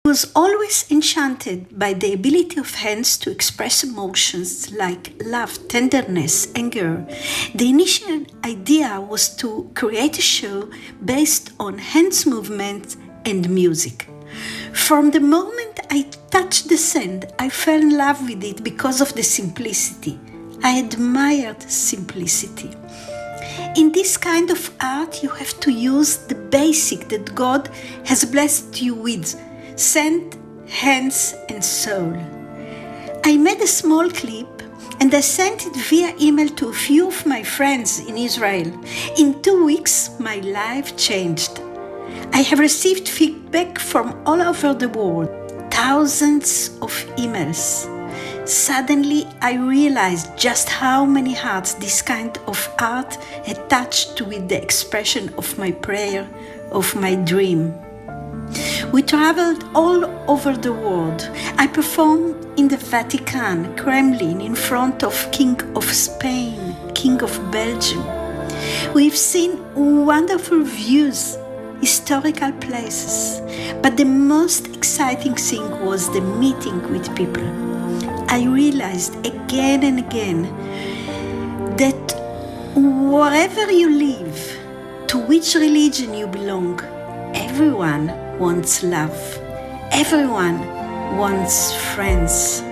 Was always enchanted by the ability of hands to express emotions like love, tenderness, anger. The initial idea was to create a show based on hands movement and music. From the moment I touched the sand, I fell in love with it because of the simplicity. I admired simplicity. In this kind of art, you have to use the basic that God has blessed you with: sand, hands, and soul. I made a small clip and I sent it via email to a few of my friends in Israel. In 2 weeks, my life changed. I have received feedback from all over the world, thousands of emails. Suddenly, I realized just how many hearts this kind of art had touched with the expression of my prayer, of my dream. We traveled all over the world. I performed in the Vatican, Kremlin, in front of King of Spain, King of Belgium. We've seen wonderful views, historical places, but the most exciting thing was the meeting with people. I realized again and again that wherever you live, to which religion you belong, everyone wants love. Everyone wants friends.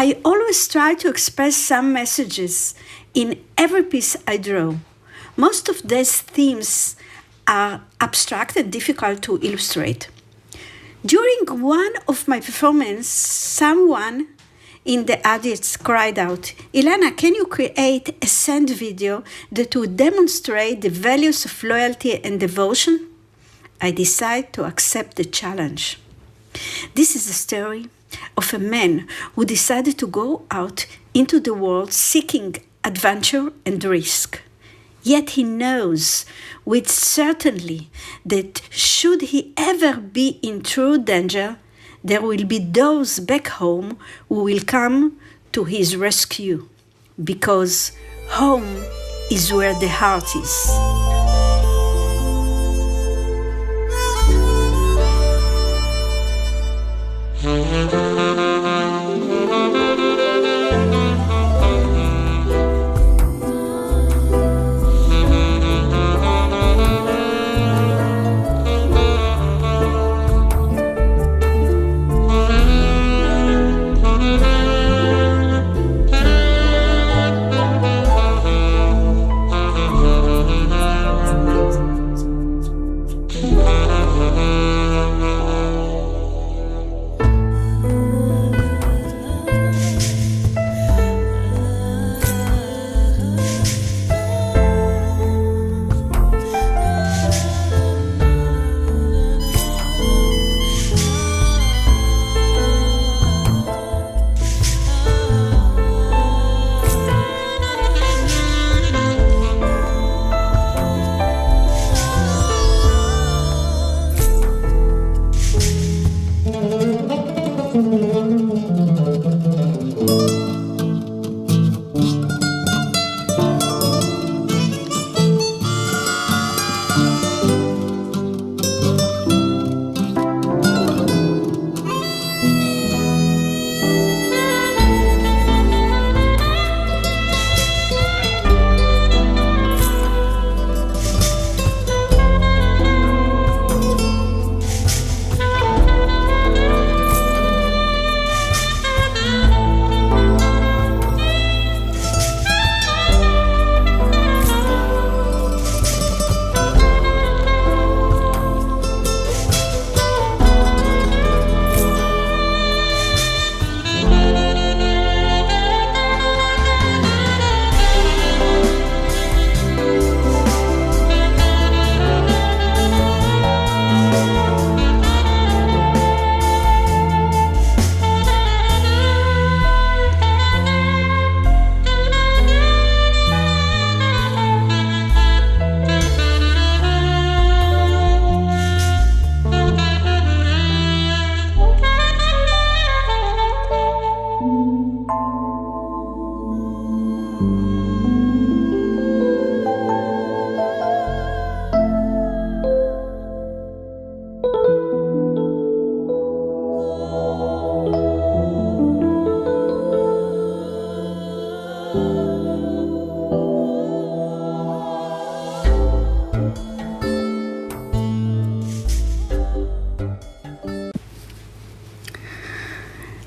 I always try to express some messages in every piece I draw. Most of these themes are abstract and difficult to illustrate. During one of my performances, someone in the audience cried out, "Ilana, can you create a sand video that would demonstrate the values of loyalty and devotion?" I decided to accept the challenge. This is a story of a man who decided to go out into the world seeking adventure and risk. Yet he knows with certainty that should he ever be in true danger, there will be those back home who will come to his rescue, because home is where the heart is.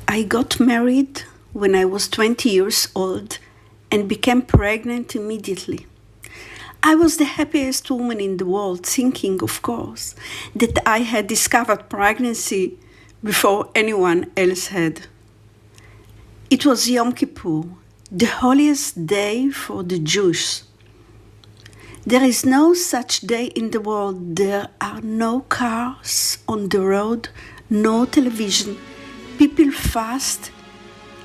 I got married when I was 20 years old and became pregnant immediately. I was the happiest woman in the world, thinking, of course, that I had discovered pregnancy before anyone else had. It was Yom Kippur, the holiest day for the Jews. There is no such day in the world. There are no cars on the road, no television. People fast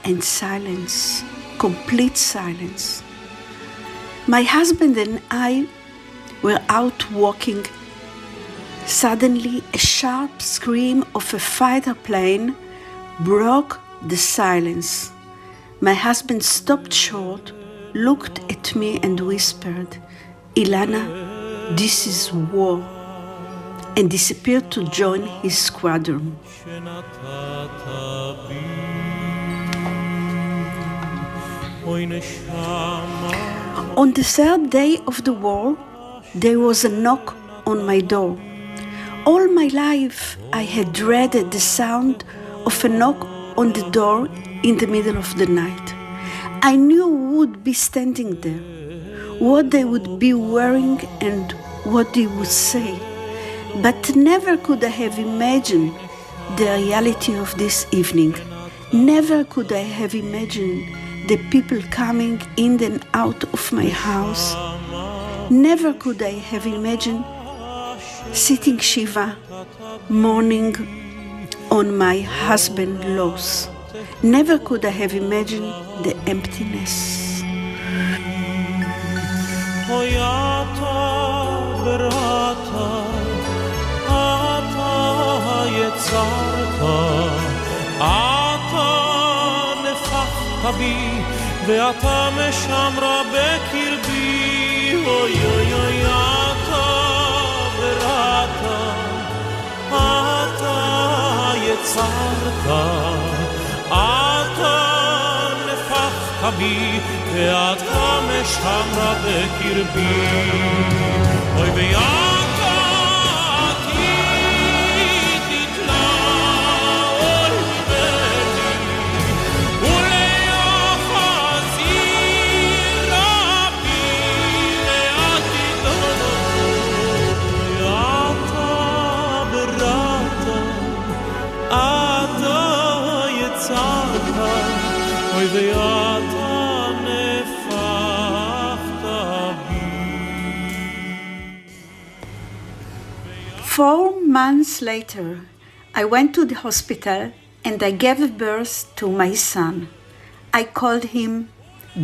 and silence, complete silence. My husband and I were out walking. Suddenly, a sharp scream of a fighter plane broke the silence. My husband stopped short, looked at me and whispered, "Ilana, this is war," and disappeared to join his squadron. On the third day of the war, there was a knock on my door. All my life, I had dreaded the sound of a knock on the door in the middle of the night. I knew who would be standing there, what they would be wearing and what they would say. But never could I have imagined the reality of this evening. Never could I have imagined the people coming in and out of my house. Never could I have imagined sitting Shiva, mourning on my husband's loss. Never could I have imagined the emptiness. ואתה משמרה בקרבי, אוי אוי אוי, אתה בראת, אתה יצרת, אתה נפחת בי, ואתה משמרה בקרבי, אוי ויתה ואתה נפחת בי. 4 months later, I went to the hospital and I gave birth to my son. I called him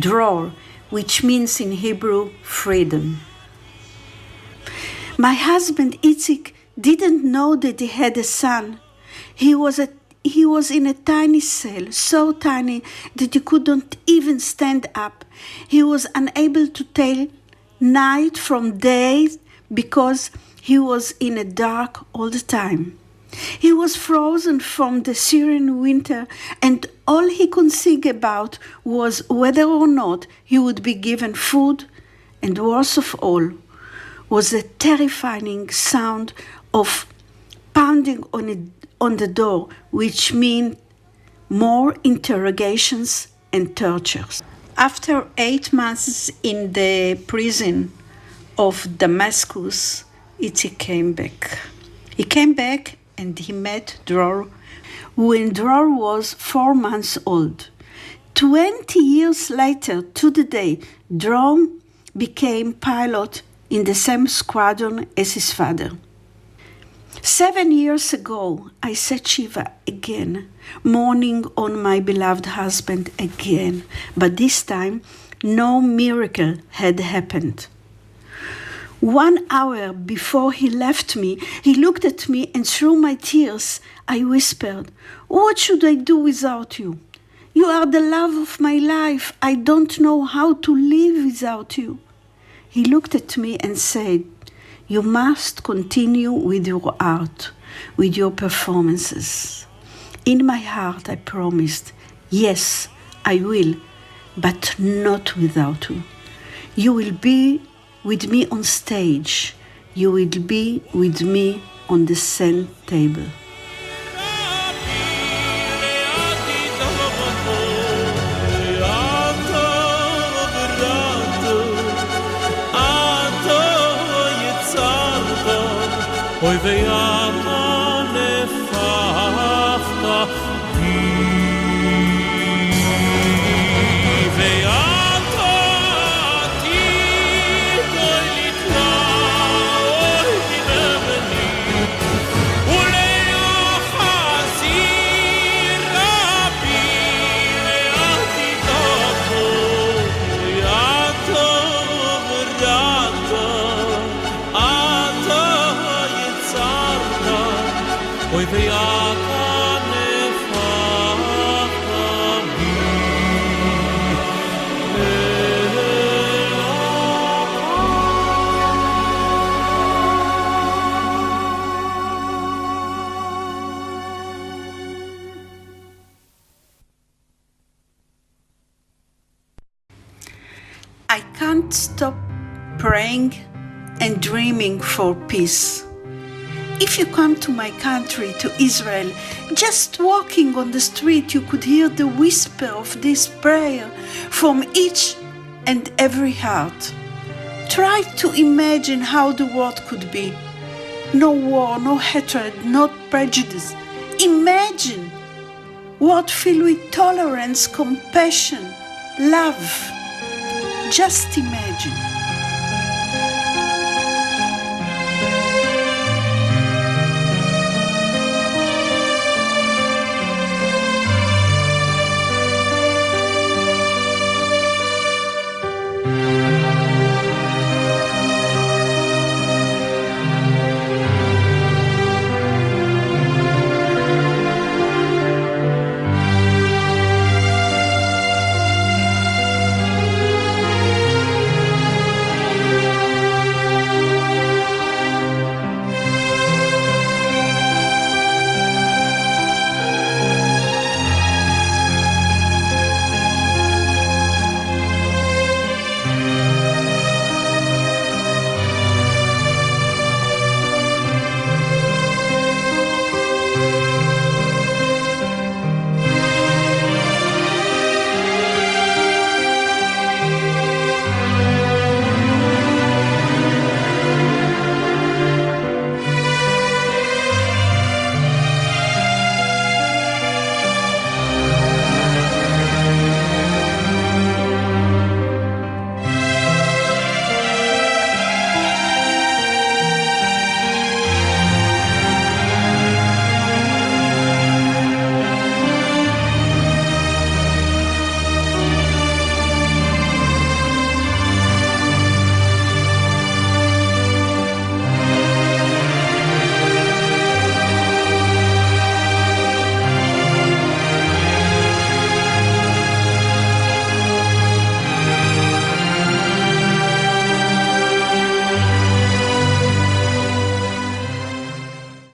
Dror, which means in Hebrew, freedom. My husband Itzik didn't know that he had a son. He was he was in a tiny cell, so tiny that he couldn't even stand up. He was unable to tell night from day because he was in the dark all the time. He was frozen from the Syrian winter, and all he could think about was whether or not he would be given food, and worst of all was the terrifying sound of pounding on the door, which meant more interrogations and tortures. After 8 months in the prison of Damascus, Itzik came back. He came back and he met Dror when Dror was 4 months old. 20 years later, to the day, Dror became pilot in the same squadron as his father. 7 years ago, I said Shiva again, mourning on my beloved husband again, but this time no miracle had happened. 1 hour before he left me, he looked at me, and through my tears I whispered, "What should I do without you? You are the love of my life. I don't know how to live without you." He looked at me and said, "You must continue with your art, with your performances." In my heart I promised, "Yes, I will, but not without you. You will be with me on stage. You will be with me on the same table." Oy ve'ata nefachta bi ve'ata titoy litla oy bineveni ule'achazir rabbi ve'ati tavo ve'ata v'rata Oy ve'ata nefachta bi I can't stop praying and dreaming for peace. If you come to my country, to Israel, just walking on the street, you could hear the whisper of this prayer from each and every heart. Try to imagine how the world could be. No war, no hatred, no prejudice. Imagine world filled with tolerance, compassion, love. Just imagine.